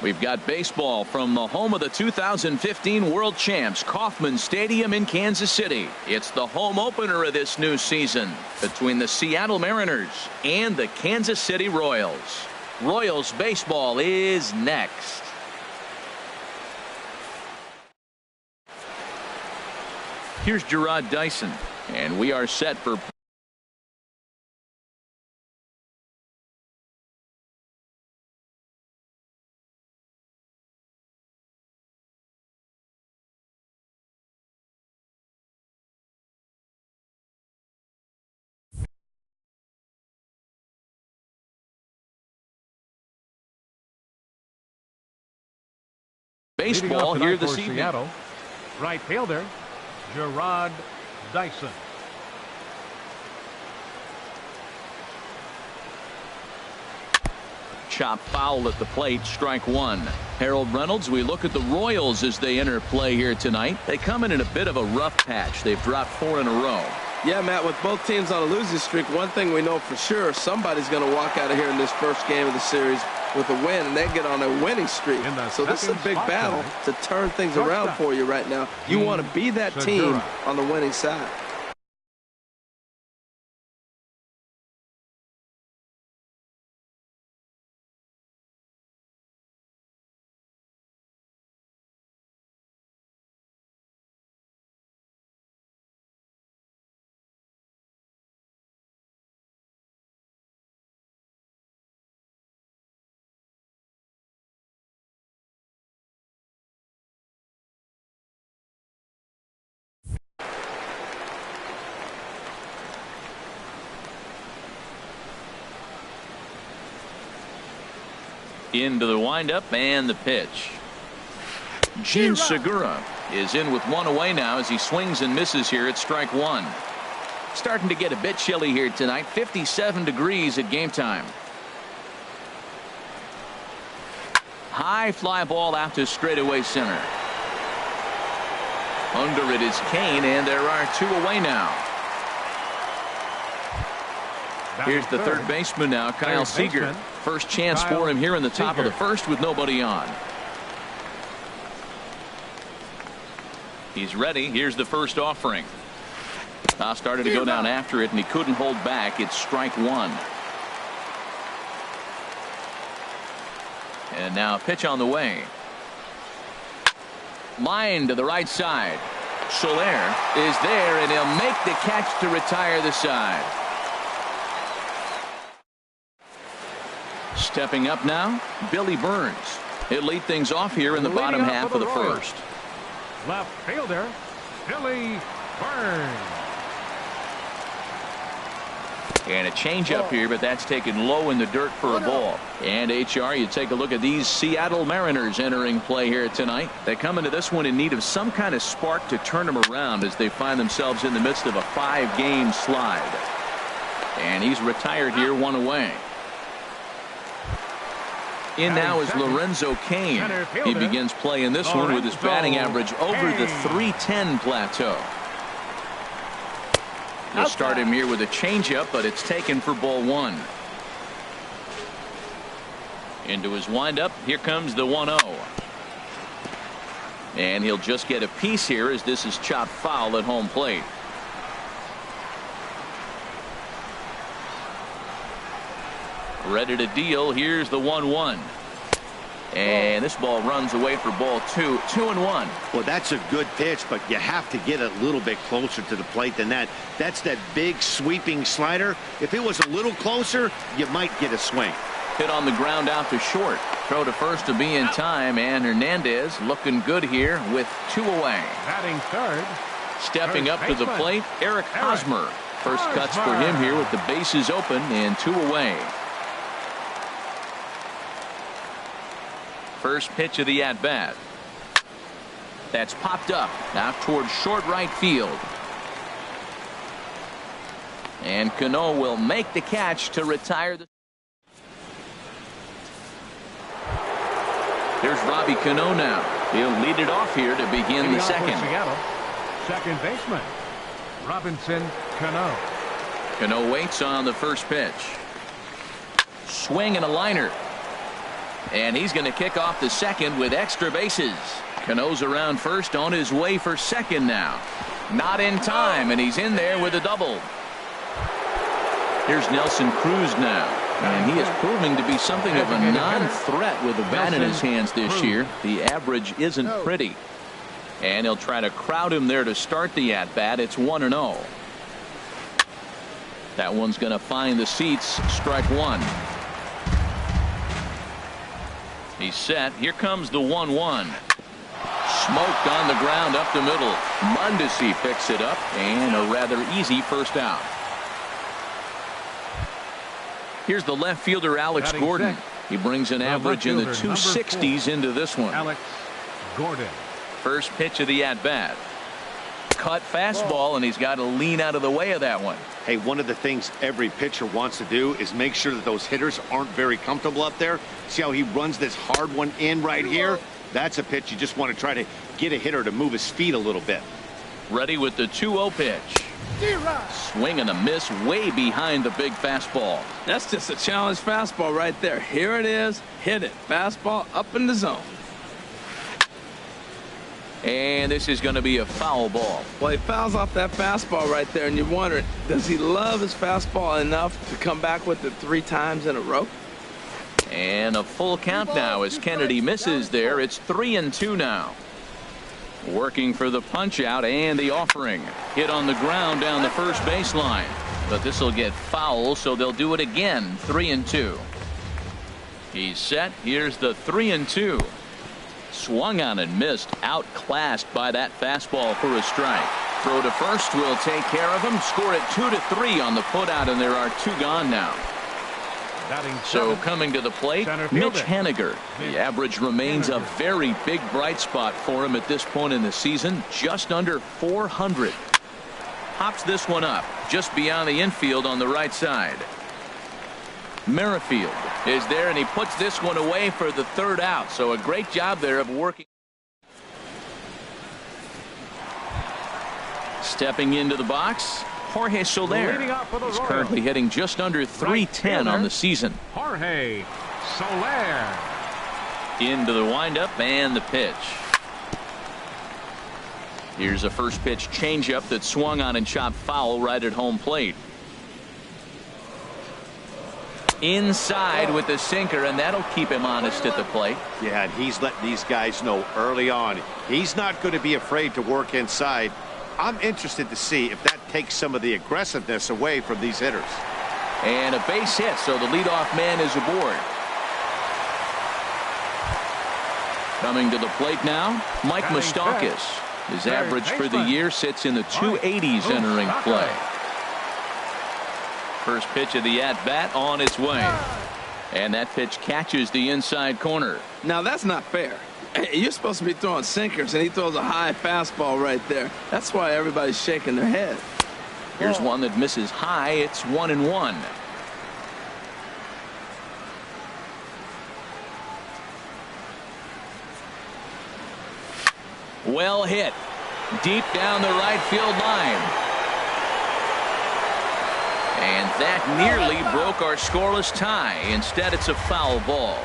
We've got baseball from the home of the 2015 World Champs, Kauffman Stadium in Kansas City. It's the home opener of this new season between the Seattle Mariners and the Kansas City Royals. Royals baseball is next. Here's Gerard Dyson, and we are set for baseball here this evening. Seattle, right fielder Gerard Dyson. Chop foul at the plate, strike one. Harold Reynolds, we look at the Royals as they enter play here tonight. They come in a bit of a rough patch. They've dropped 4 in a row. Yeah, Matt, with both teams on a losing streak, one thing we know for sure, somebody's going to walk out of here in this first game of the series with a win, and they get on a winning streak. So this is a big battle to turn things around for you right now. You want to be that team on the winning side. Into the windup and the pitch. Gene Segura is in with 1 away now as he swings and misses here at strike 1. Starting to get a bit chilly here tonight. 57 degrees at game time. High fly ball out to straightaway center. Under it is Kane, and there are 2 away now. Here's the third baseman now, Kyle Seager. First chance for him here in the top of the first with nobody on. He's ready. Here's the first offering. Started to go down after it, and he couldn't hold back. It's strike 1. And now a pitch on the way. Line to the right side. Soler is there, and he'll make the catch to retire the side. Stepping up now, Billy Burns. He'll lead things off here in the bottom half of the first. Left fielder, Billy Burns. And a changeup here, but that's taken low in the dirt for a ball. And HR, you take a look at these Seattle Mariners entering play here tonight. They come into this one in need of some kind of spark to turn them around as they find themselves in the midst of a 5-game slide. And he's retired here, 1 away. In now is Lorenzo Cain. He begins play in this one with his batting average over the .310 plateau. We'll start him here with a changeup, but it's taken for ball 1. Into his windup. Here comes the 1-0. And he'll just get a piece here as this is chopped foul at home plate. Ready to deal. Here's the 1-1. And this ball runs away for ball 2. 2-1. Well, that's a good pitch, but you have to get a little bit closer to the plate than that. That's that big sweeping slider. If it was a little closer, you might get a swing. Hit on the ground out to short. Throw to first to be in time, and Hernandez looking good here with 2 away. Batting third. Stepping up to the plate, Eric Hosmer. First cuts for him here with the bases open and 2 away. First pitch of the at-bat. That's popped up out towards short right field. And Cano will make the catch to retire the. There's Robbie Cano now. He'll lead it off here to begin the second. Seattle, second baseman Robinson Cano. Cano waits on the first pitch. Swing and a liner. And he's going to kick off the second with extra bases. Cano's around first, on his way for second now. Not in time, and he's in there with a double. Here's Nelson Cruz now. And he is proving to be something of a non-threat with the bat in his hands this year. The average isn't pretty. And he'll try to crowd him there to start the at-bat. It's 1-0. That one's going to find the seats. Strike one. He's set. Here comes the 1-1. Smoked on the ground up the middle. Mundesi picks it up, and a rather easy first out. Here's the left fielder, Alex Gordon. He brings an average in the 260s into this one. Alex Gordon. First pitch of the at-bat. Cut fastball, and he's got to lean out of the way of that one. Hey, one of the things every pitcher wants to do is make sure that those hitters aren't very comfortable up there. See how he runs this hard one in right here? That's a pitch you just want to try to get a hitter to move his feet a little bit. Ready with the 2-0 pitch. Swing and a miss way behind the big fastball. That's just a challenge fastball right there. Here it is. Hit it. Fastball up in the zone. And this is going to be a foul ball. Well, he fouls off that fastball right there, and you're wondering, does he love his fastball enough to come back with it 3 times in a row? And a full count now as Kennedy misses there. It's 3-2 now. Working for the punch out and the offering. Hit on the ground down the first baseline. But this will get foul, so they'll do it again. 3-2. He's set. Here's the 3-2. Swung on and missed. Outclassed by that fastball for a strike. Throw to first will take care of him. Score it 2-3 on the putout, and there are 2 gone now. So coming to the plate, Mitch Haniger. The average remains a very big bright spot for him at this point in the season, just under 400. Pops this one up just beyond the infield on the right side. Merrifield is there, and he puts this one away for the 3rd out. So a great job there of working. Stepping into the box, Jorge Soler. He's currently hitting just under 310 on the season. Jorge Soler. Into the windup and the pitch. Here's a first pitch changeup that swung on and chopped foul right at home plate. Inside with the sinker, and that'll keep him honest at the plate. Yeah, and he's letting these guys know early on he's not going to be afraid to work inside. I'm interested to see if that takes some of the aggressiveness away from these hitters. And a base hit, so the leadoff man is aboard. Coming to the plate now, Mike Moustakas. His average for the year sits in the 280s entering play. First pitch of the at-bat on its way. And that pitch catches the inside corner. Now that's not fair. You're supposed to be throwing sinkers, and he throws a high fastball right there. That's why everybody's shaking their head. Here's one that misses high. It's 1-1. Well hit. Deep down the right field line. And that nearly broke our scoreless tie. Instead, it's a foul ball.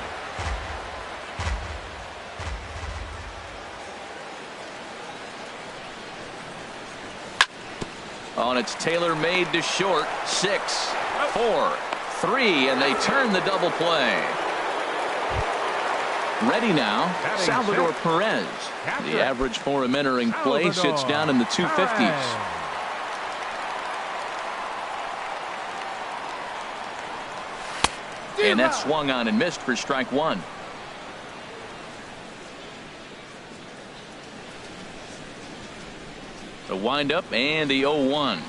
On its tailor-made to short. 6, 4, 3, and they turn the double play. Ready now, Salvador Perez. The average for him entering play sits down in the 250s. And that swung on and missed for strike one. The windup and the 0-1.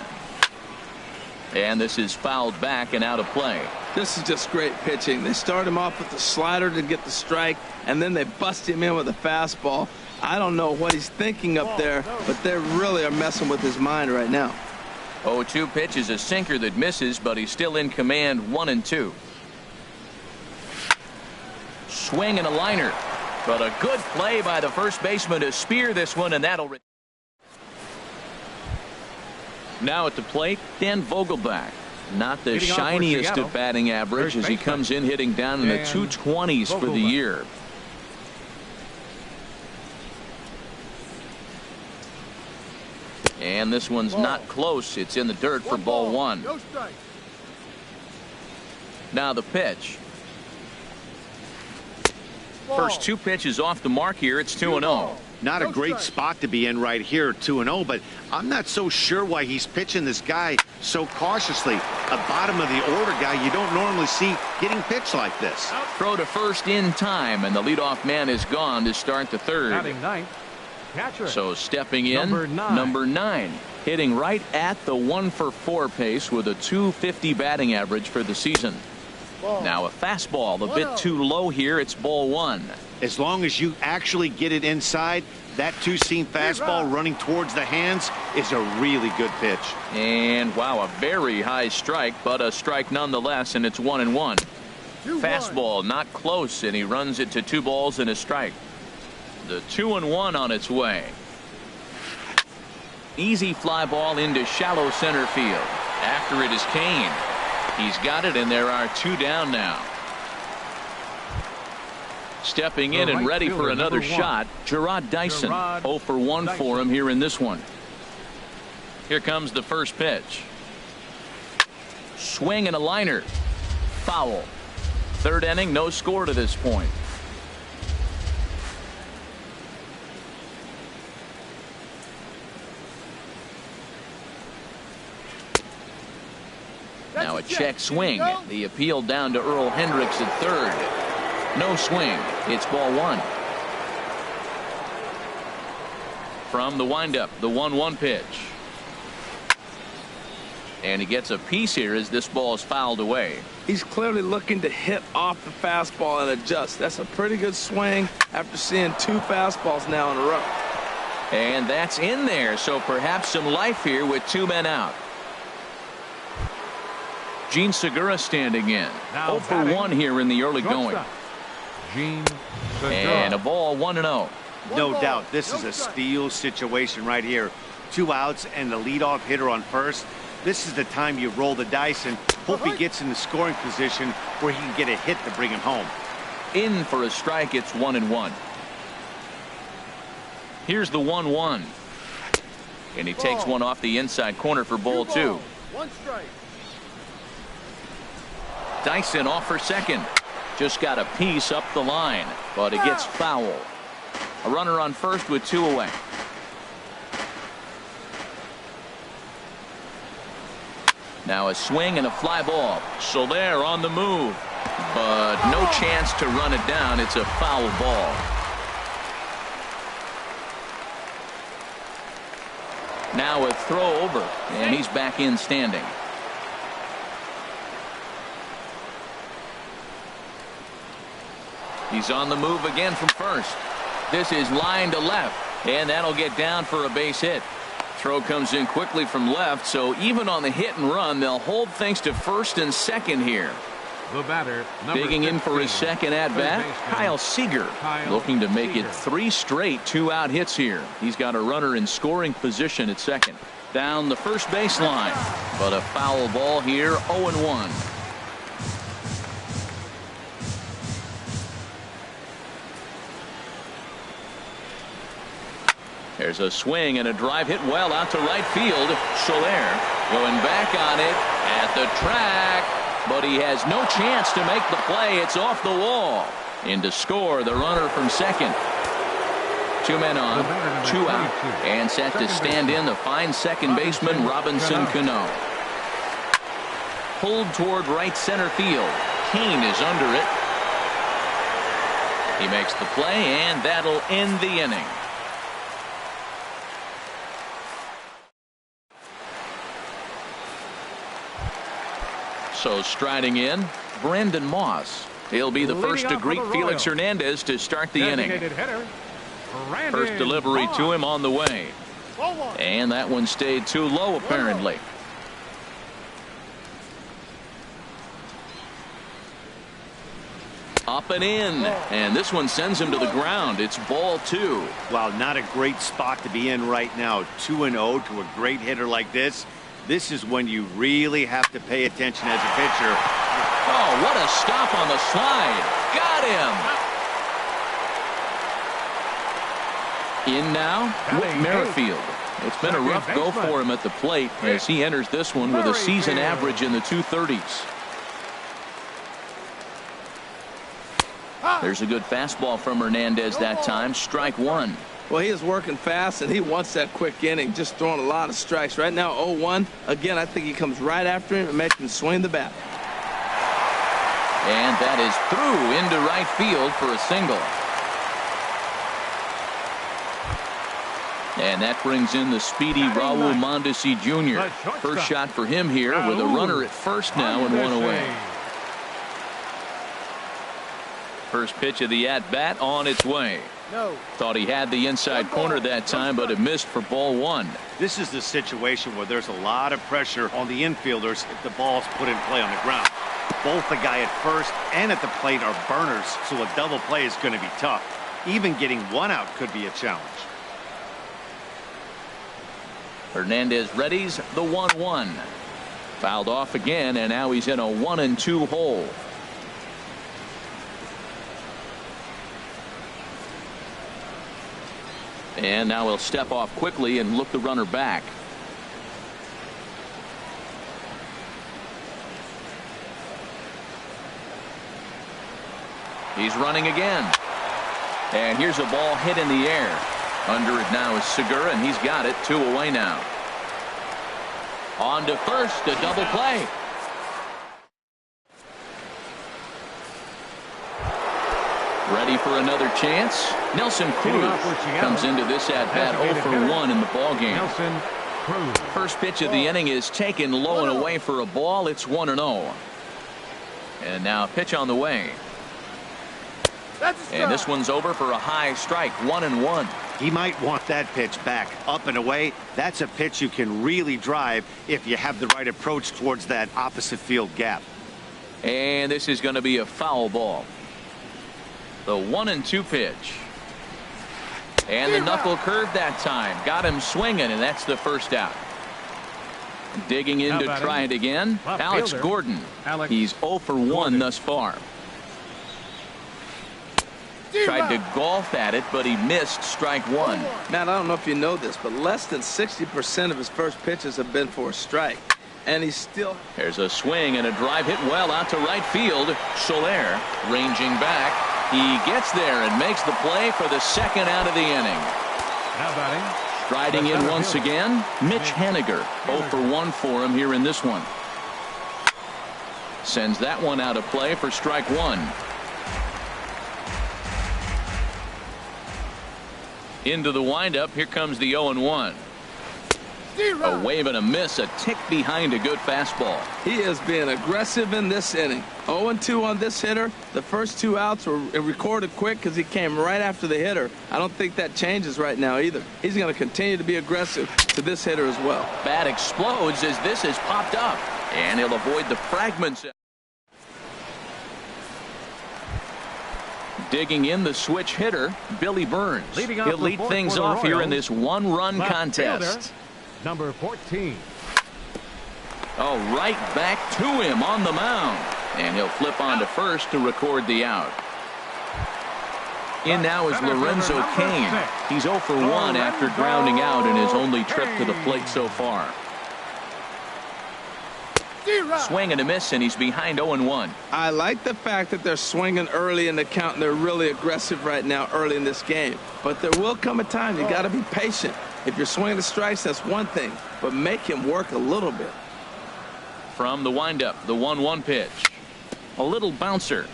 And this is fouled back and out of play. This is just great pitching. They start him off with the slider to get the strike, and then they bust him in with a fastball. I don't know what he's thinking up there, but they really are messing with his mind right now. 0-2 pitch is a sinker that misses, but he's still in command. 1-2. Swing and a liner, but a good play by the first baseman to spear this one, and that'll. Now at the plate, Dan Vogelbach. Not the shiniest of batting average as he comes in hitting down in the 220s for the year. And this one's not close. It's in the dirt for ball one. Now the pitch. First two pitches off the mark here. It's 2-0. Not a great spot to be in right here, 2-0, but I'm not so sure why he's pitching this guy so cautiously. A bottom of the order guy you don't normally see getting pitched like this. Throw to first in time, and the leadoff man is gone to start the third. Batting ninth, catcher. So stepping in, number 9, hitting right at the 1-for-4 pace with a .250 batting average for the season. Now a fastball, a bit too low here. It's ball one. As long as you actually get it inside, that two-seam fastball running towards the hands is a really good pitch. And wow, a very high strike, but a strike nonetheless, and it's 1-1. Fastball not close, and he runs it to 2 balls and a strike. The 2-1 on its way. Easy fly ball into shallow center field. After it is Kane. He's got it, and there are 2 down now. Stepping in and ready for another shot, Jarrod Dyson. 0 for 1 for him here in this one. Here comes the first pitch. Swing and a liner. Foul. Third inning, no score to this point. Now a check swing. The appeal down to Earl Hendricks at third. No swing. It's ball one. From the windup, the 1-1 pitch. And he gets a piece here as this ball is fouled away. He's clearly looking to hit off the fastball and adjust. That's a pretty good swing after seeing 2 fastballs now in a row. And that's in there, so perhaps some life here with 2 men out. Gene Segura standing in. 0 for 1 here in the early going. And a ball, 1-0. No doubt this is a steal situation right here. 2 outs and the leadoff hitter on first. This is the time you roll the dice and hope he gets in the scoring position where he can get a hit to bring him home. In for a strike. It's 1-1. Here's the 1-1. And he takes one off the inside corner for ball 2. 1 strike. Dyson off for second. Just got a piece up the line, but it gets foul. A runner on first with 2 away. Now a swing and a fly ball. Soler on the move, but no chance to run it down. It's a foul ball. Now a throw over, and he's back in standing. He's on the move again from first. This is line to left, and that'll get down for a base hit. Throw comes in quickly from left, so even on the hit and run, they'll hold things to first and second here. The batter, digging in for his second at bat, Kyle Seager, looking to make it 3 straight 2-out hits here. He's got a runner in scoring position at second. Down the first baseline, but a foul ball here, 0-1. There's a swing and a drive hit well out to right field. Soler going back on it at the track, but he has no chance to make the play. It's off the wall. In to score the runner from second. 2 men on, 2 out, and set to stand in the fine second baseman Robinson Cano. Pulled toward right center field. Kane is under it. He makes the play, and that'll end the inning. So striding in, Brandon Moss. He'll be the first to greet Felix Hernandez to start the inning. First delivery to him on the way. And that one stayed too low apparently. Up and in, and this one sends him to the ground. It's ball 2. Wow, not a great spot to be in right now. 2-0 to a great hitter like this. This is when you really have to pay attention as a pitcher. Oh, what a stop on the slide. Got him. In now, Whit Merrifield. It's been a rough go for him at the plate as he enters this one with a season average in the 230s. There's a good fastball from Hernandez that time. Strike one. Well, he is working fast, and he wants that quick inning, just throwing a lot of strikes. Right now, 0-1. Again, I think he comes right after him and makes him swing the bat. And that is through into right field for a single. And that brings in the speedy Raul Mondesi Jr. First shot for him here with a runner at first now and one away. First pitch of the at-bat on its way. Thought he had the inside corner that time, but it missed for ball one. This is the situation where there's a lot of pressure on the infielders if the ball's put in play on the ground. Both the guy at first and at the plate are burners, so a double play is going to be tough. Even getting one out could be a challenge. Hernandez readies the 1-1. Fouled off again, and now he's in a 1-2 hole. And now he'll step off quickly and look the runner back. He's running again. And here's a ball hit in the air. Under it now is Segura, and he's got it. 2 away now. On to first, a double play. Ready for another chance. Nelson Cruz comes into this at-bat 0 for 1 in the ballgame. First pitch of the inning is taken low and away for a ball. It's 1-0. And now pitch on the way. And this one's over for a high strike. 1-1. He might want that pitch back. Up and away, that's a pitch you can really drive if you have the right approach towards that opposite field gap. And this is going to be a foul ball. The 1-2 pitch. And the knuckle curve that time. Got him swinging, and that's the first out. Digging in to try it again. Alex Gordon. He's 0 for 1 thus far. Tried to golf at it, but he missed strike one. Matt, I don't know if you know this, but less than 60% of his first pitches have been for a strike. And he's still... There's a swing and a drive hit well out to right field. Soler ranging back. He gets there and makes the play for the second out of the inning. Striding in once again, Mitch Haniger. 0 for 1 for him here in this one. Sends that one out of play for strike one. Into the windup. Here comes the 0-1. A wave and a miss, a tick behind a good fastball. He is being aggressive in this inning. 0-2 on this hitter. The first 2 outs were recorded quick because he came right after the hitter. I don't think that changes right now either. He's going to continue to be aggressive to this hitter as well. Bat explodes as this has popped up, and he'll avoid the fragments. Digging in the switch hitter, Billy Burns. He'll lead things off here in this one-run contest. Number 14. Oh, right back to him on the mound. And he'll flip on to first to record the out. In now is Lorenzo Cain. He's 0 for 1 after grounding out in his only trip to the plate so far. Swing and a miss, and he's behind 0-1. I like the fact that they're swinging early in the count, and they're really aggressive right now early in this game. But there will come a time you got to be patient. If you're swinging the strikes, that's one thing, but make him work a little bit. From the windup, the 1-1 pitch. A little bouncer.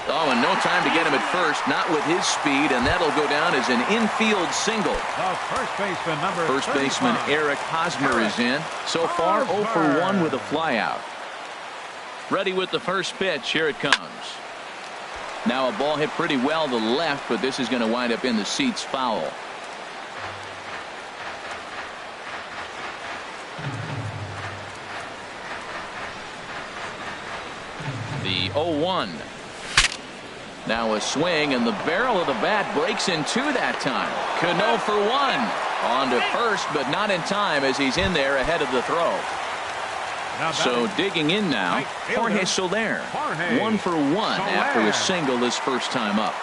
Oh, and no time to get him at first, not with his speed, and that'll go down as an infield single. First baseman Eric Hosmer is in. So far, 0 for 1 with a flyout. Ready with the first pitch. Here it comes. Now a ball hit pretty well to the left, but this is going to wind up in the seats foul. The 0-1. Now a swing, and the barrel of the bat breaks in two that time. Cano for 1. On to first, but not in time as he's in there ahead of the throw. So digging in now, Jorge Soler. 1 for 1 after a single his first time up.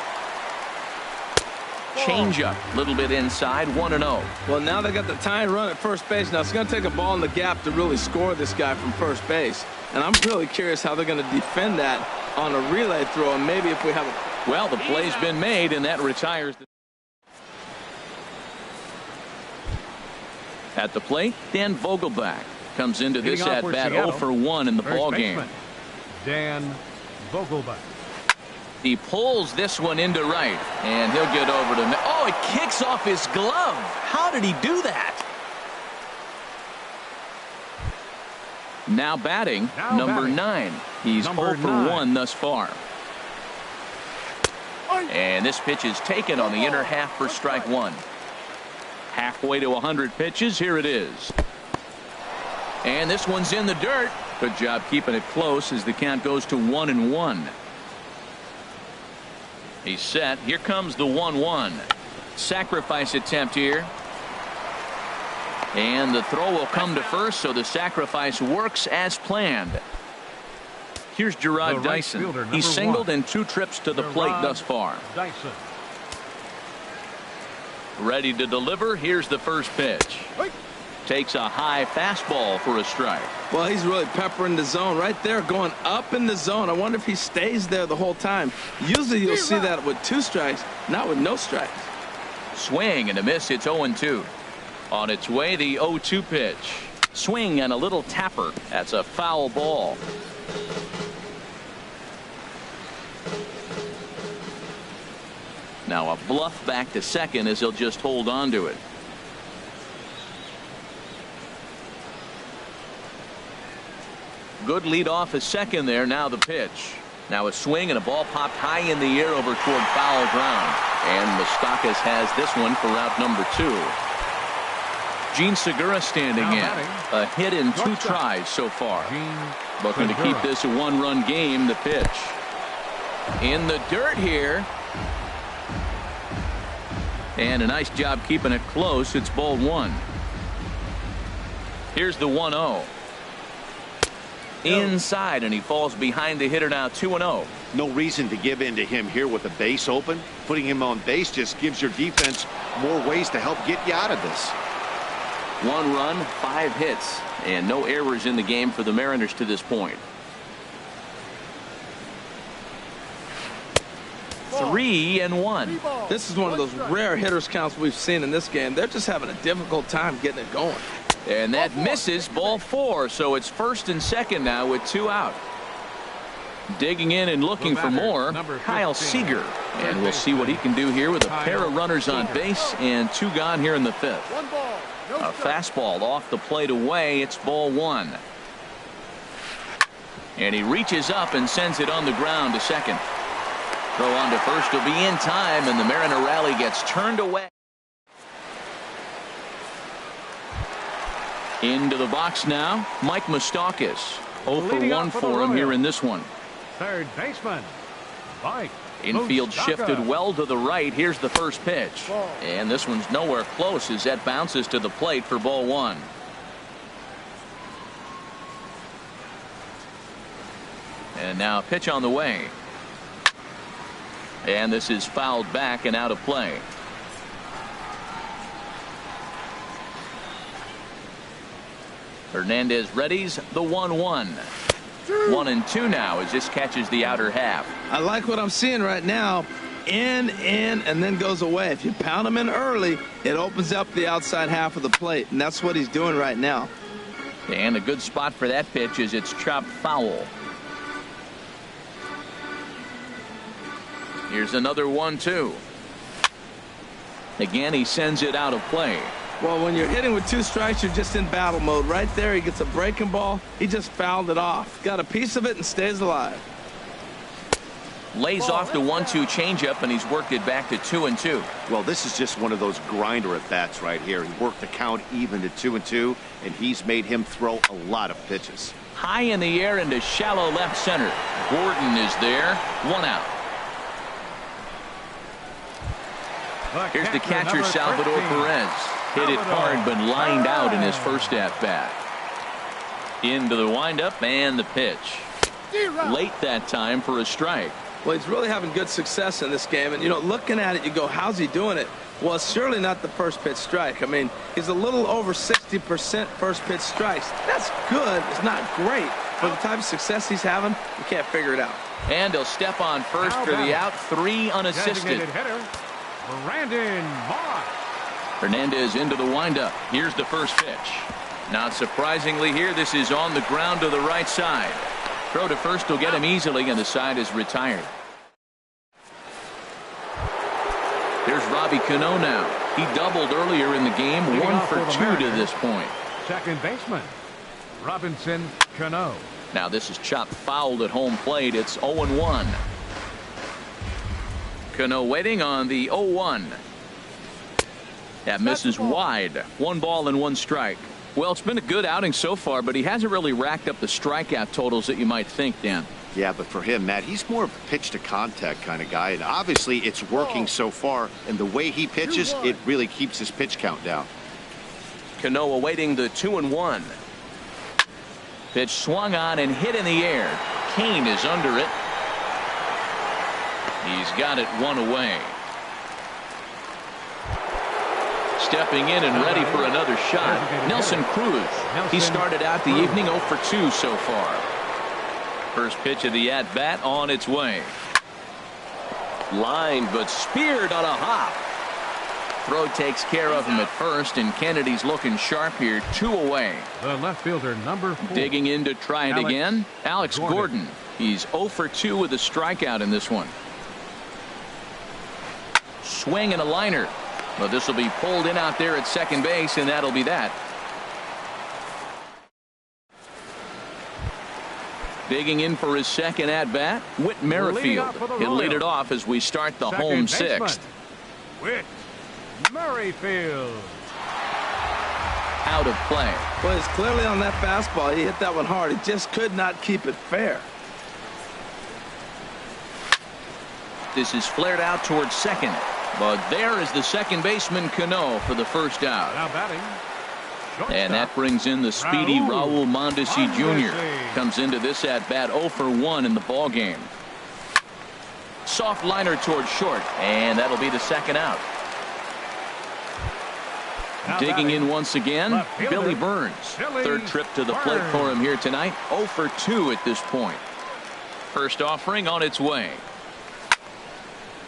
Change up, a little bit inside, 1-0. Well, now they got the tying run at first base. Now it's going to take a ball in the gap to really score this guy from first base. And I'm really curious how they're going to defend that on a relay throw. And maybe if we have a... Well, the play's been made, and that retires. At the plate, Dan Vogelbach comes into this at bat 0 for 1 in the ball game. Dan Vogelbach. He pulls this one into right, and he'll get over to... Oh, it kicks off his glove. How did he do that? Now batting, number 9. He's 0 for 1 thus far. And this pitch is taken on the inner half for strike 1. Halfway to 100 pitches. Here it is. And this one's in the dirt. Good job keeping it close as the count goes to 1-1. He's set. Here comes the 1-1. Sacrifice attempt here. And the throw will come to first, so the sacrifice works as planned. Here's Gerard Dyson. He's singled in 2 trips to the plate thus far. Dyson. Ready to deliver. Here's the first pitch. Takes a high fastball for a strike. Well, he's really peppering the zone right there, going up in the zone. I wonder if he stays there the whole time. Usually you'll see that with 2 strikes, not with no strikes. Swing and a miss. It's 0-2. On its way, the 0-2 pitch. Swing and a little tapper. That's a foul ball. Now a bluff back to second as he'll just hold on to it. Good lead off at second there. Now the pitch. Now a swing and a ball popped high in the air over toward foul ground. And Moustakas has this one for out number 2. Gene Segura standing in. A hit in 2 tries so far. Looking to keep this a 1-run game. The pitch. In the dirt here. And a nice job keeping it close. It's ball 1. Here's the 1-0. Inside, and he falls behind the hitter now. 2-0. No reason to give in to him here with the base open. Putting him on base just gives your defense more ways to help get you out of this. 1 run, 5 hits, and no errors in the game for the Mariners to this point. 3-1. This is one of those rare hitters counts we've seen in this game. They're just having a difficult time getting it going. And that misses, ball 4. So it's first and second now with 2 out. Digging in and looking for more, Kyle Seager. And we'll see what he can do here with a pair of runners on base and 2 gone here in the 5th. A fastball off the plate away. It's ball 1. And he reaches up and sends it on the ground to second. Throw on to first will be in time, and the Mariner rally gets turned away. Into the box now, Mike Moustakas. 0 for 1 for him here in this one. Third baseman, Mike. Infield shifted well to the right. Here's the first pitch. And this one's nowhere close as that bounces to the plate for ball 1. And now a pitch on the way. And this is fouled back and out of play. Hernandez readies the 1-1. 1-2 now as this catches the outer half. I like what I'm seeing right now. In, and then goes away. If you pound him in early, it opens up the outside half of the plate, and that's what he's doing right now. And a good spot for that pitch is it's chopped foul. Here's another 1-2. Again, he sends it out of play. Well, when you're hitting with 2 strikes, you're just in battle mode. Right there, he gets a breaking ball. He just fouled it off. Got a piece of it and stays alive. Lays off the 1-2 changeup, and he's worked it back to 2-2. Well, this is just one of those grinder at bats right here. He worked the count even to 2-2, and he's made him throw a lot of pitches. High in the air into shallow left center. Gordon is there. 1 out. Here's the catcher, Salvador Perez. Hit it hard, but lined out in his first at-bat. Into the windup and the pitch. Late that time for a strike. Well, he's really having good success in this game. And, you know, looking at it, you go, how's he doing it? Well, it's surely not the first pitch strike. I mean, he's a little over 60% first pitch strikes. That's good. It's not great. For the type of success he's having, you can't figure it out. And he'll step on first for the out. 3 unassisted. Hitter, Brandon Moss. Hernandez into the windup. Here's the first pitch. Not surprisingly here, this is on the ground to the right side. Throw to first will get him easily, and the side is retired. Here's Robbie Cano now. He doubled earlier in the game. 1 for 2 to this point. Second baseman, Robinson Cano. Now this is chopped foul at home plate. It's 0-1. Cano waiting on the 0-1. That misses wide. 1 ball and 1 strike. Well, it's been a good outing so far, but he hasn't really racked up the strikeout totals that you might think, Dan. Yeah, but for him, Matt, he's more of a pitch to contact kind of guy, and obviously it's working so far, and the way he pitches, it really keeps his pitch count down. Cano awaiting the 2-1. Pitch swung on and hit in the air. Kane is under it. He's got it 1 away. Stepping in and ready for another shot, Nelson Cruz. He started out the evening 0 for 2 so far. First pitch of the at-bat on its way. Lined but speared on a hop. Throw takes care of him at first, and Kennedy's looking sharp here. 2 away. The left fielder, number 4. Digging in to try it again. Alex Gordon. He's 0 for 2 with a strikeout in this one. Swing and a liner. Well, this will be pulled in out there at second base, and that'll be that. Digging in for his second at-bat, Whit Merrifield. He'll lead it off as we start the home 6th. Whit Merrifield. Out of play. Well, he's clearly on that fastball. He hit that one hard. He just could not keep it fair. This is flared out towards second. But there is the second baseman, Cano, for the first out. Now batting, and that brings in the speedy Raul Mondesi Jr. Comes into this at-bat 0 for 1 in the ball game. Soft liner towards short, and that'll be the second out. now Digging batting, in once again, Billy Burns. Third trip to the plate for him here tonight. 0 for 2 at this point. First offering on its way.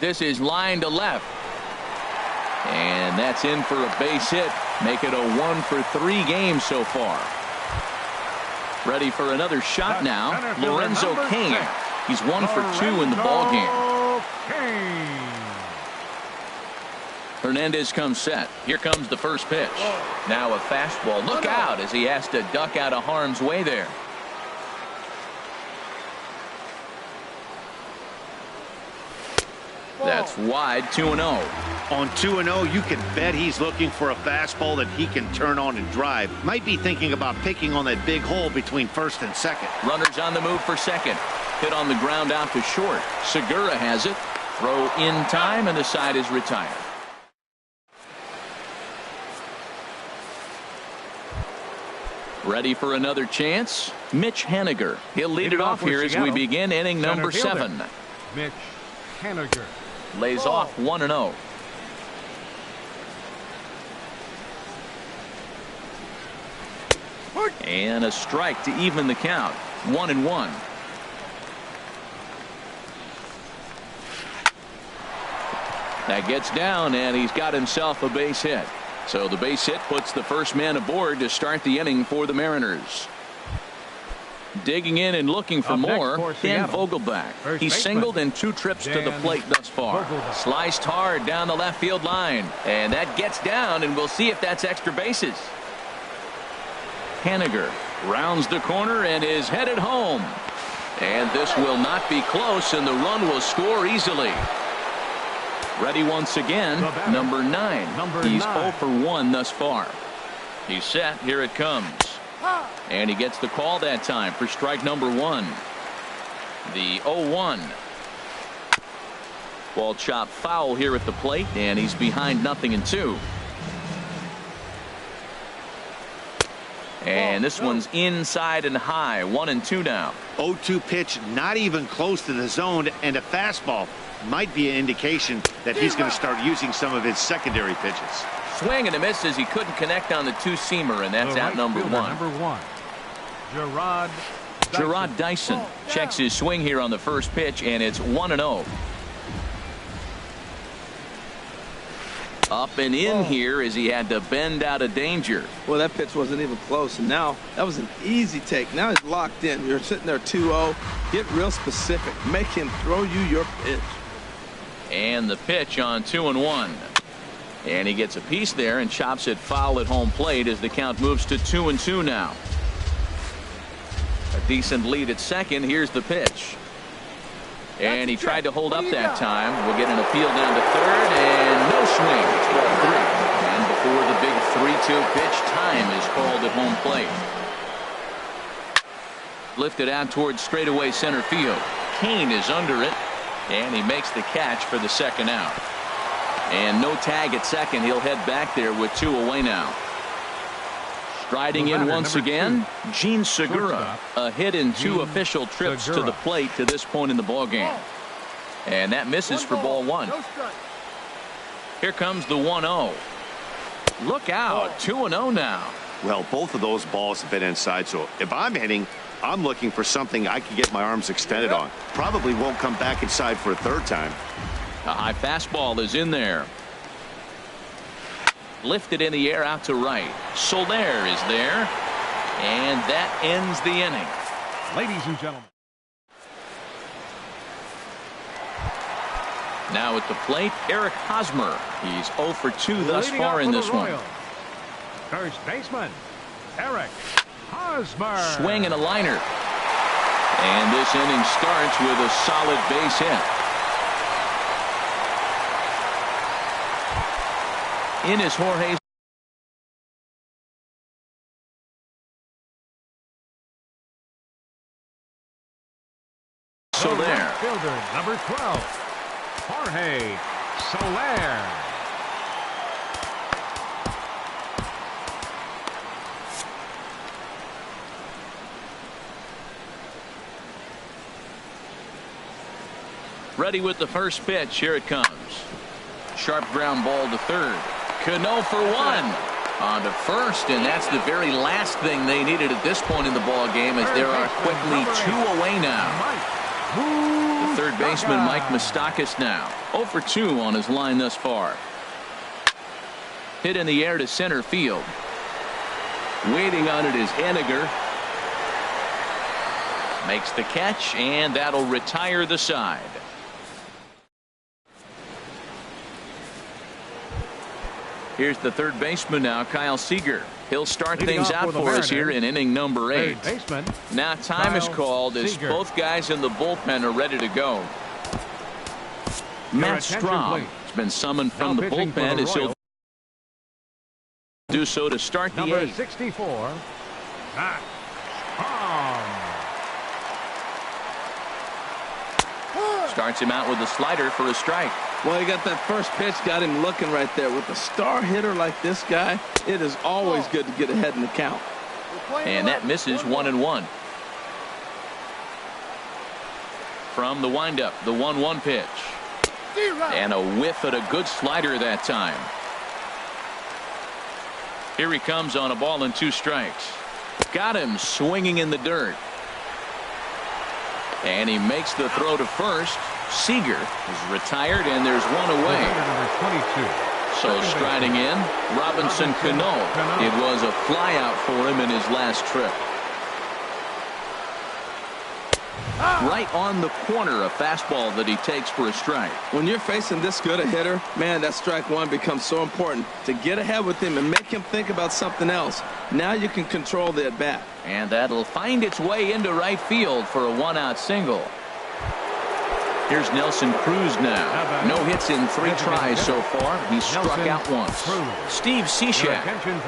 This is line to left. And that's in for a base hit. Make it a 1 for 3 game so far. Ready for another shot now. Lorenzo Cain. He's 1 for 2 in the ball game. Hernandez comes set. Here comes the first pitch. Now a fastball. Look out as he has to duck out of harm's way there. That's wide. 2-0. On 2-0, you can bet he's looking for a fastball that he can turn on and drive. Might be thinking about picking on that big hole between first and second. Runners on the move for second. Hit on the ground out to short. Segura has it. Throw in time, and the side is retired. Ready for another chance? Mitch Haniger. He'll lead it off here as we begin inning number 7. Mitch Haniger. Lays off 1-0. And a strike to even the count. 1-1. That gets down, and he's got himself a base hit. So the base hit puts the first man aboard to start the inning for the Mariners. Digging in and looking for more, Dan Vogelbach. He's singled in 2 trips to the plate thus far. Sliced hard down the left field line. And that gets down, and we'll see if that's extra bases. Haniger rounds the corner and is headed home. And this will not be close, and the run will score easily. Ready once again, number 9. He's 0 for 1 thus far. He's set. Here it comes. And he gets the call that time for strike number 1. The 0-1. Ball chopped foul here at the plate, and he's behind 0-2. And this one's inside and high. 1-2 now. 0-2 pitch, not even close to the zone, and a fastball might be an indication that he's going to start using some of his secondary pitches. Swing and a miss as he couldn't connect on the two-seamer, and that's out number one. Gerard Dyson checks his swing here on the first pitch, and it's 1-0. Up and in here as he had to bend out of danger. Well, that pitch wasn't even close, and now that was an easy take. Now he's locked in. You're sitting there 2-0. Get real specific. Make him throw you your pitch. And the pitch on 2-1. And he gets a piece there and chops it foul at home plate as the count moves to 2-2 now. A decent lead at second. Here's the pitch. And he tried to hold up that time. We'll get an appeal down to third, and no swing. It's ball 3. And before the big 3-2 pitch, time is called at home plate. Lifted out towards straightaway center field. Kane is under it, and he makes the catch for the second out. And no tag at second. He'll head back there with 2 away now. Striding in once again, Gene Segura. A hit in 2 official trips to the plate to this point in the ballgame. And that misses for ball 1. Here comes the 1-0. Look out, 2-0 now. Well, both of those balls have been inside, so if I'm hitting, I'm looking for something I can get my arms extended on. Probably won't come back inside for a third time. A high fastball is in there. Lifted in the air out to right. Soler is there. And that ends the inning. Ladies and gentlemen. Now at the plate, Eric Hosmer. He's 0 for 2 thus far in this one. First baseman, Eric Hosmer. Swing and a liner. And this inning starts with a solid base hit. In is Jorge. Soler. Fielder number 12, Jorge Soler. Ready with the first pitch. Here it comes. Sharp ground ball to third. Cano for 1. On to first, and that's the very last thing they needed at this point in the ball game, as there are quickly 2 away now. The third baseman, Mike Moustakas, now 0 for 2 on his line thus far. Hit in the air to center field. Waiting on it is Henniger. Makes the catch, and that'll retire the side. Here's the third baseman now, Kyle Seager. He'll start things out for us here in inning number 8. Now time is called as both guys in the bullpen are ready to go. Matt Strahm has been summoned from the bullpen as he'll do so to start the 8th. Number 64, Matt Strahm. Starts him out with a slider for a strike. Well, he got that first pitch, got him looking right there. With a star hitter like this guy, it is always good to get ahead in the count. And that misses 1-1. From the windup, the 1-1 pitch. And a whiff at a good slider that time. Here he comes on a ball and 2 strikes. Got him swinging in the dirt. And he makes the throw to first. Seager is retired, and there's 1 away. So striding in, Robinson Cano. It was a flyout for him in his last trip. Right on the corner, a fastball that he takes for a strike. When you're facing this good a hitter, man, that strike 1 becomes so important. To get ahead with him and make him think about something else. Now you can control the at-bat. And that'll find its way into right field for a 1-out single. Here's Nelson Cruz now. No hits in 3 tries so far. He's struck out once. Steve Cishek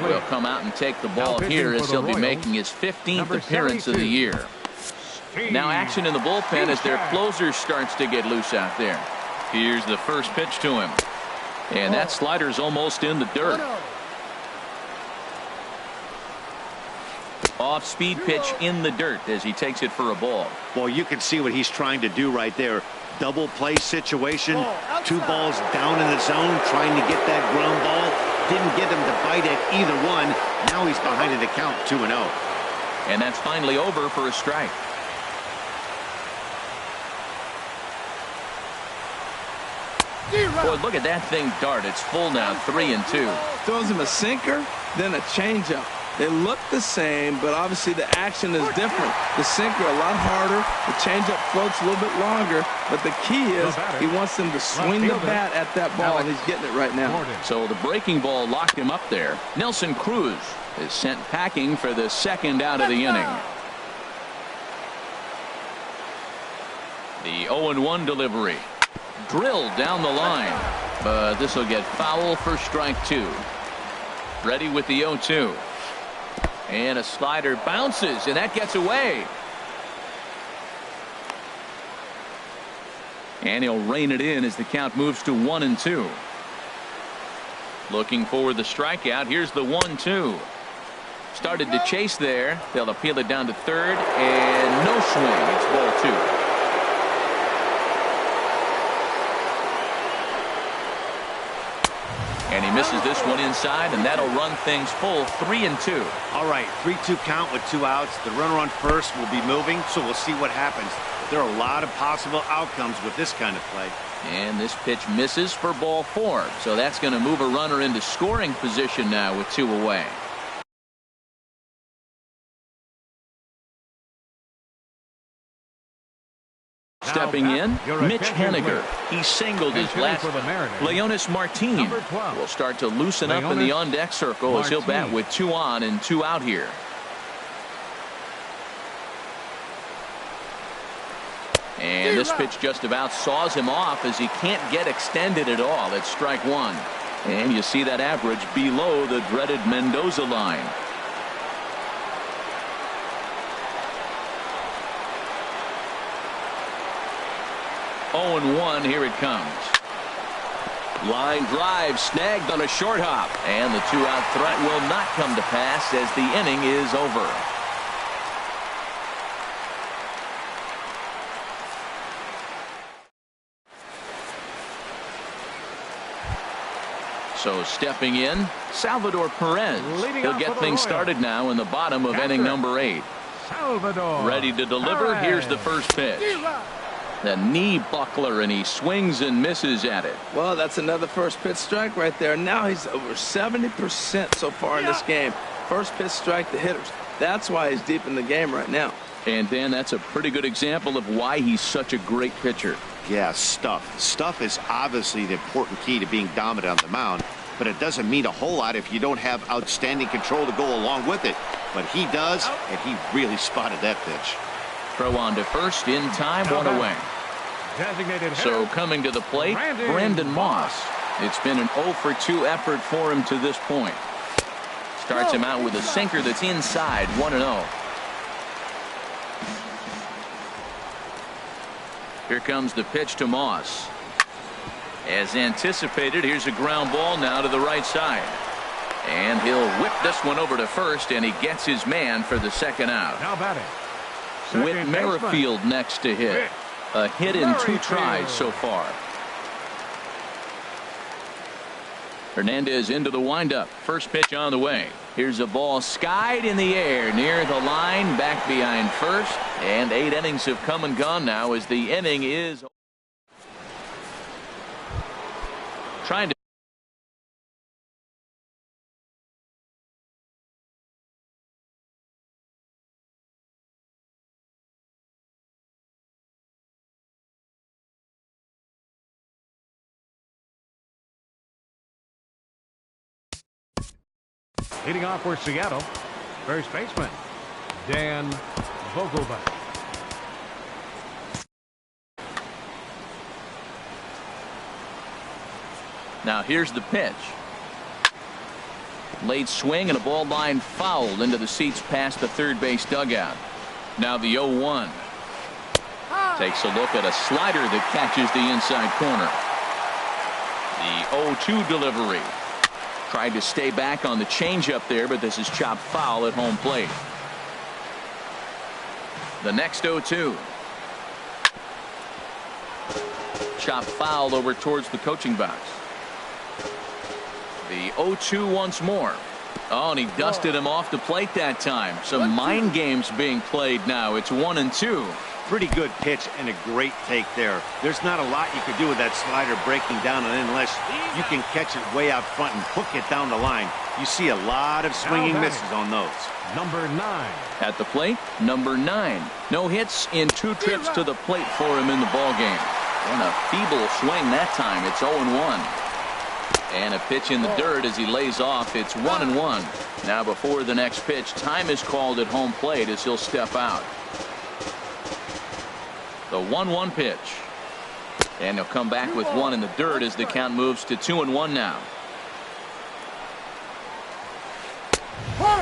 will come out and take the ball here as he'll be making his 15th appearance of the year. Now action in the bullpen as their closer starts to get loose out there. Here's the first pitch to him. And that slider's almost in the dirt. Off-speed pitch in the dirt as he takes it for a ball. Well, you can see what he's trying to do right there. Double play situation. 2 balls down in the zone, trying to get that ground ball. Didn't get him to bite at either one. Now he's behind in the count, 2-0. And that's finally over for a strike. Boy, look at that thing dart. It's full now, 3-2. Throws him a sinker, then a changeup. They look the same, but obviously the action is different. The sinker a lot harder. The changeup floats a little bit longer. But the key is he wants them to swing the bat at that ball, and he's getting it right now. So the breaking ball locked him up there. Nelson Cruz is sent packing for the second out of the inning. The 0-1 delivery. Drilled down the line. But this will get foul for strike 2. Ready with the 0-2. And a slider bounces, and that gets away. And he'll rein it in as the count moves to 1-2. Looking for the strikeout. Here's the 1-2. Started to chase there. They'll appeal it down to third, and no swing. It's ball 2. And he misses this one inside, and that'll run things full 3-2. All right, 3-2 count with 2 outs. The runner on first will be moving, so we'll see what happens. There are a lot of possible outcomes with this kind of play. And this pitch misses for ball 4. So that's going to move a runner into scoring position now with 2 away. Stepping in, Mitch Haniger. He singled his last. Leonis Martin will start to loosen up in the on-deck circle as he'll bat with 2 on and 2 out here. And this pitch just about saws him off as he can't get extended at all. It's strike 1. And you see that average below the dreaded Mendoza line. Oh, 1, here it comes. Line drive snagged on a short hop, and the 2-out threat will not come to pass as the inning is over. So stepping in, Salvador Perez. He'll get things started now in the bottom of inning number 8. Ready to deliver. Here's the first pitch. The knee buckler, and he swings and misses at it. Well, that's another first pitch strike right there. Now he's over 70% so far in this game. First pitch strike to hitters. That's why he's deep in the game right now. And Dan, that's a pretty good example of why he's such a great pitcher. Yeah, stuff. Stuff is obviously the important key to being dominant on the mound, but it doesn't mean a whole lot if you don't have outstanding control to go along with it. But he does, and he really spotted that pitch. Throw on to first in time, 1 away. So coming to the plate, Brandon Moss. It's been an 0-for-2 effort for him to this point. Starts him out with a sinker that's inside, 1-0. Here comes the pitch to Moss. As anticipated, here's a ground ball now to the right side. And he'll whip this one over to first, and he gets his man for the second out. Now batting. Whit Merrifield next to hit. A hit in 2 tries so far. Hernandez into the windup. First pitch on the way. Here's a ball skied in the air near the line, back behind first. And 8 innings have come and gone now as the inning is trying to. Leading off for Seattle, first baseman, Dan Vogelbach. Now here's the pitch. Late swing and a ball line fouled into the seats past the third base dugout. Now the 0-1. Takes a look at a slider that catches the inside corner. The 0-2 delivery. Tried to stay back on the changeup there, but this is chopped foul at home plate. The next 0-2. Chop foul over towards the coaching box. The 0-2 once more. Oh, and he dusted him off the plate that time. Some mind games being played now. It's 1-2. Pretty good pitch and a great take there. There's not a lot you could do with that slider breaking down unless you can catch it way out front and hook it down the line. You see a lot of swinging misses on those. Number 9. At the plate, number 9. No hits in 2 trips to the plate for him in the ballgame. And a feeble swing that time. It's 0-1. And a pitch in the dirt as he lays off. It's 1-1. Now before the next pitch, time is called at home plate as he'll step out. The 1-1 pitch. And he'll come back with one in the dirt as the count moves to 2-1 now.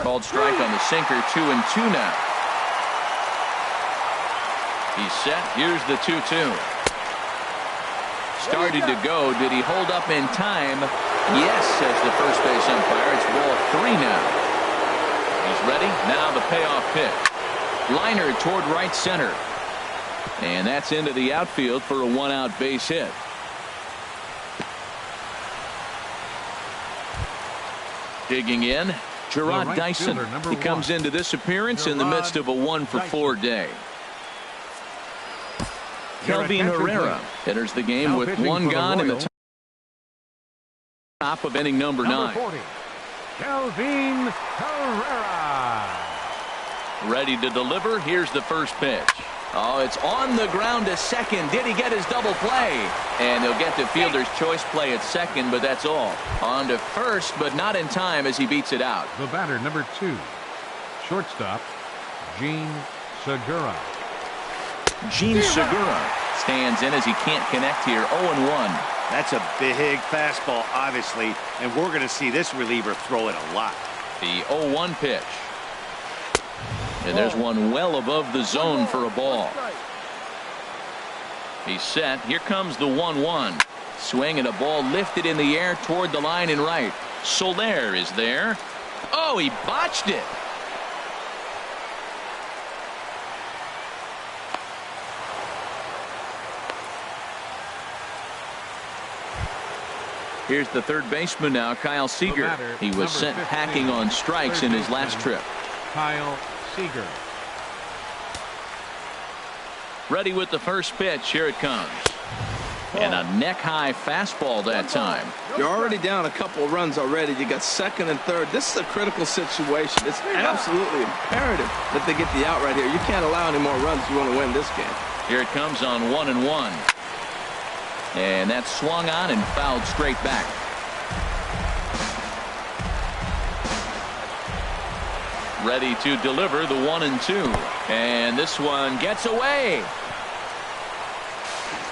Called strike on the sinker. 2-2 now. He's set. Here's the 2-2. Started to go. Did he hold up in time? Yes, says the first base umpire. It's ball 3 now. He's ready. Now the payoff pitch. Liner toward right center. And that's into the outfield for a 1-out base hit. Digging in, Gerard right Dyson. Fielder, He comes into this appearance in the midst of a 1-for-4 day. Kelvin Herrera enters the game Now with 1 gone in the top of inning number 9. 40. Kelvin Herrera. Ready to deliver. Here's the first pitch. Oh, it's on the ground to second. Did he get his double play? And he'll get the fielder's choice play at second, but that's all. On to first, but not in time as he beats it out. The batter, number 2. Shortstop, Gene Segura. Gene Segura stands in as he can't connect here. 0-1. That's a big fastball, obviously, and we're going to see this reliever throw it a lot. The 0-1 pitch. And there's one well above the zone for a ball. He's set. Here comes the 1-1. Swing and a ball lifted in the air toward the line and right. Soler is there. Oh, he botched it. Here's the third baseman now, Kyle Seager. He was sent packing on strikes in his last trip. Kyle Seager. Ready with the first pitch. Here it comes. And a neck-high fastball that time. You're already down a couple of runs already. You got second and third. This is a critical situation. It's absolutely imperative that they get the out right here. You can't allow any more runs if you want to win this game. Here it comes on 1-1. And that's swung on and fouled straight back. Ready to deliver the 1-2. And this one gets away.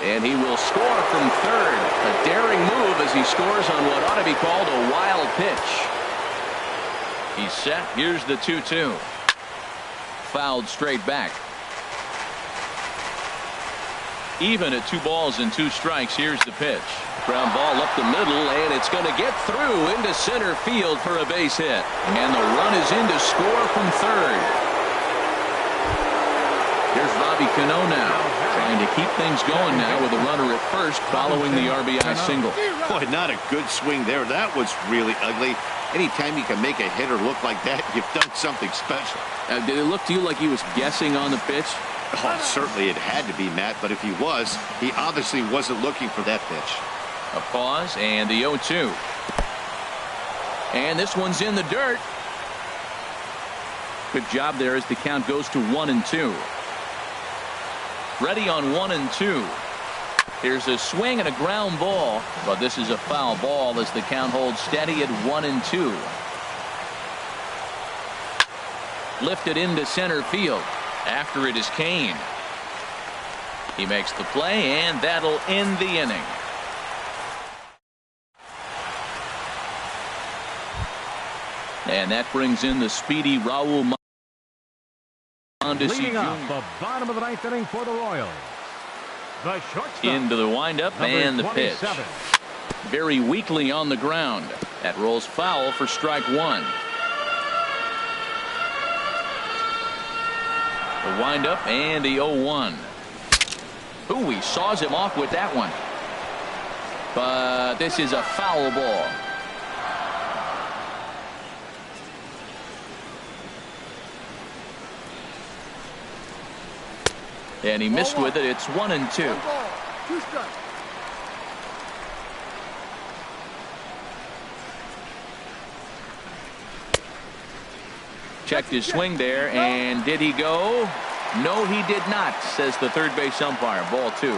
And he will score from third. A daring move as he scores on what ought to be called a wild pitch. He's set. Here's the 2-2. Fouled straight back. Even at 2 balls and 2 strikes. Here's the pitch. Ground ball up the middle, and it's going to get through into center field for a base hit. And the run is in to score from third. Here's Robbie Cano now, trying to keep things going now with a runner at first following the RBI single. Boy, not a good swing there. That was really ugly. Anytime you can make a hitter look like that, you've done something special. Did it look to you like he was guessing on the pitch? Oh, certainly it had to be, Matt, but if he was, he obviously wasn't looking for that pitch. A pause and the 0-2. And this one's in the dirt. Good job there as the count goes to 1-2. Ready on 1-2. Here's a swing and a ground ball, but this is a foul ball as the count holds steady at 1-2. Lifted into center field. After it is Kane. He makes the play, and that'll end the inning. And that brings in the speedy Raul Mondesi Leading off Jr. the bottom of the 9th inning for the Royals. The shortstop. Into the windup and the pitch. Very weakly on the ground. That rolls foul for strike 1. The windup and the 0-1. Ooh, he saws him off with that one. But this is a foul ball. And he missed with it. It's 1-2. Checked his swing there, and did he go? No, he did not, says the third base umpire. Ball 2.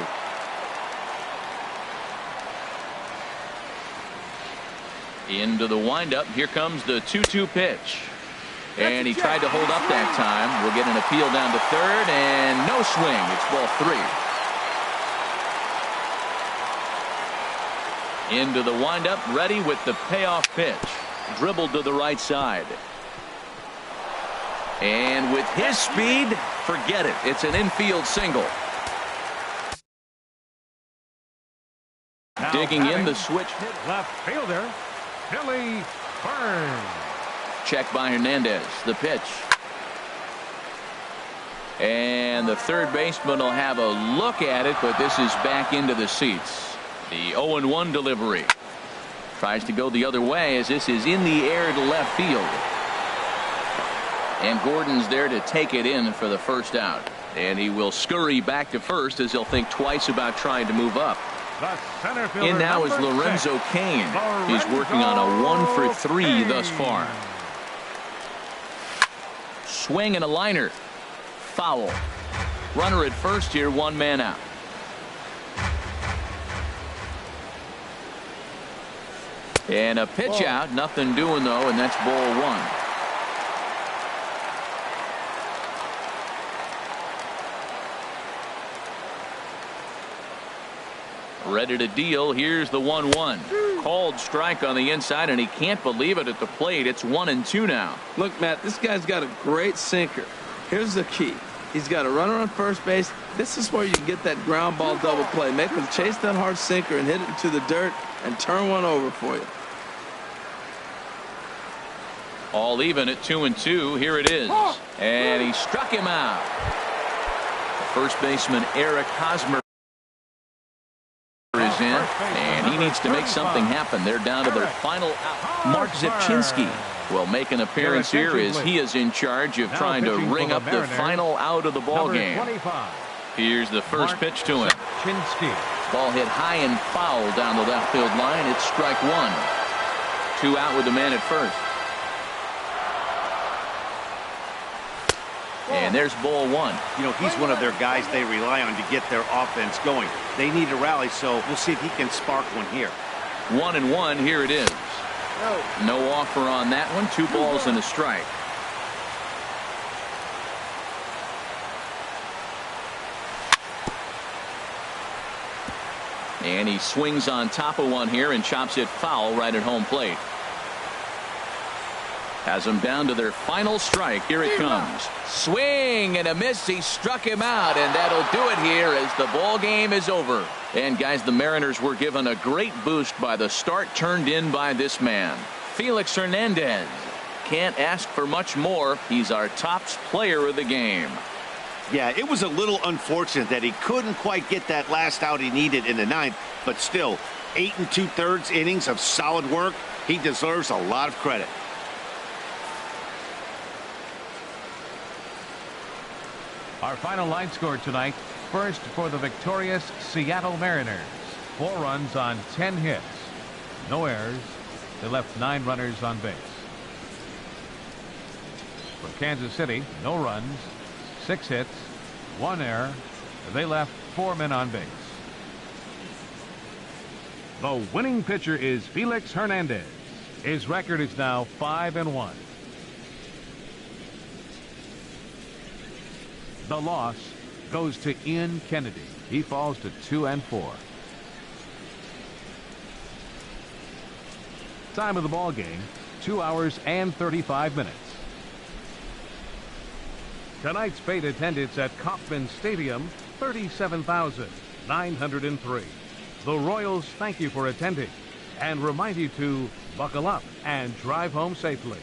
Into the windup. Here comes the 2-2 pitch. And he tried to hold up that time. We'll get an appeal down to third, and no swing. It's ball 3. Into the windup, ready with the payoff pitch. Dribbled to the right side. And with his speed, forget it. It's an infield single. Now digging in the switch. Left fielder, Billy Burns. Check by Hernandez. The pitch. And the third baseman will have a look at it, but this is back into the seats. The 0-1 delivery. Tries to go the other way as this is in the air to left field. And Gordon's there to take it in for the first out. And he will scurry back to first as he'll think twice about trying to move up. In now is Lorenzo Cain. He's working on a 1-for-3 thus far. Swing and a liner. Foul. Runner at first here, 1 man out. And a pitch out. Nothing doing though, and that's ball 1. Ready to deal. Here's the 1-1. Called strike on the inside, and he can't believe it at the plate. It's 1-2 now. Look, Matt, this guy's got a great sinker. Here's the key. He's got a runner on first base. This is where you get that ground ball double play. Make him chase that hard sinker and hit it into the dirt and turn one over for you. All even at 2-2. Here it is. And he struck him out. First baseman Eric Hosmer is in, and he needs to make something happen. They're down to their final out. Mark Zipchinski will make an appearance here as he is in charge of trying to ring up the final out of the ball game. Here's the first pitch to him. Ball hit high and foul down the left field line. It's strike 1. 2 out with the man at first. And there's ball 1. You know, he's one of their guys they rely on to get their offense going. They need a rally, so we'll see if he can spark one here. 1-1. Here it is. No offer on that one. 2 balls and a strike. And he swings on top of one here and chops it foul right at home plate. Has them down to their final strike. Here it comes. Swing and a miss. He struck him out, and that'll do it here as the ball game is over. And guys, the Mariners were given a great boost by the start turned in by this man, Felix Hernandez. Can't ask for much more. He's our top player of the game. Yeah, it was a little unfortunate that he couldn't quite get that last out he needed in the 9th, but still, 8 2/3 innings of solid work. He deserves a lot of credit. Our final line score tonight. First for the victorious Seattle Mariners. 4 runs on 10 hits. No errors. They left 9 runners on base. For Kansas City, no runs, 6 hits, 1 error. They left 4 men on base. The winning pitcher is Felix Hernandez. His record is now 5-1. The loss goes to Ian Kennedy. He falls to 2-4. Time of the ball game, 2 hours and 35 minutes. Tonight's paid attendance at Kauffman Stadium, 37,903. The Royals thank you for attending and remind you to buckle up and drive home safely.